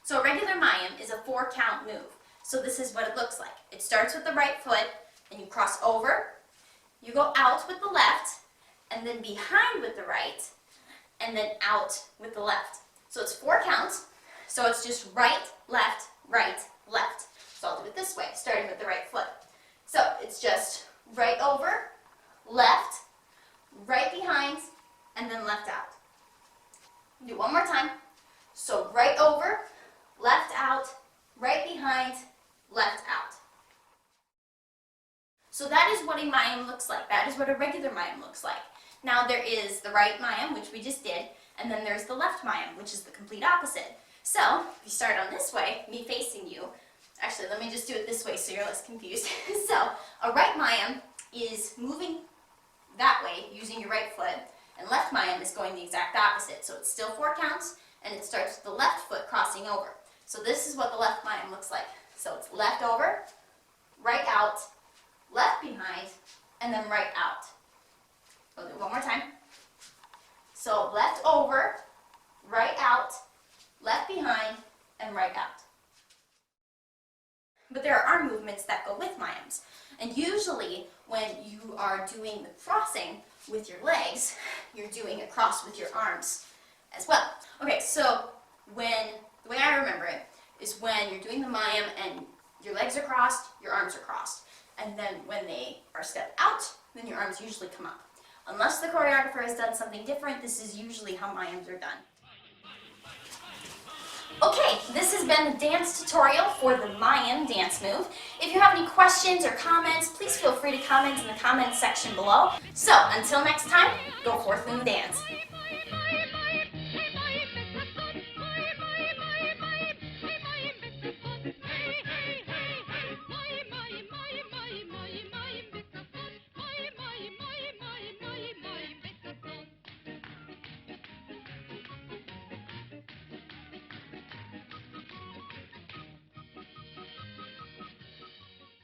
So a regular Mayim is a 4-count move. So this is what it looks like. It starts with the right foot, and you cross over, you go out with the left, and then behind with the right, and then out with the left. So it's 4 counts, so it's just right, left, left. So I'll do it this way, starting with the right foot. So it's just right over, left, right behind, and then left out. Do one more time. So right over, left out, right behind, left out. So that is what a Mayim looks like. That is what a regular Mayim looks like. Now there is the right Mayim, which we just did, and then there's the left Mayim, which is the complete opposite. So if you start on this way, me facing you, actually let me just do it this way so you're less confused. So a right Mayim is moving that way using your right foot, and left Mayim is going the exact opposite. So it's still 4 counts, and it starts with the left foot crossing over. So this is what the left Mayim looks like. So it's left over, right out, left behind, and then right out. We'll do it one more time. So left over, right out, left behind, and right out. But there are arm movements that go with Mayims. And usually when you are doing the crossing with your legs, you're doing a cross with your arms as well. Okay, so the way I remember it is when you're doing the Mayim and your legs are crossed, your arms are crossed. And then when they are stepped out, then your arms usually come up. Unless the choreographer has done something different, this is usually how Mayims are done. Okay, this has been the dance tutorial for the Mayim dance move. If you have any questions or comments, please feel free to comment in the comments section below. So, until next time, go forth and dance.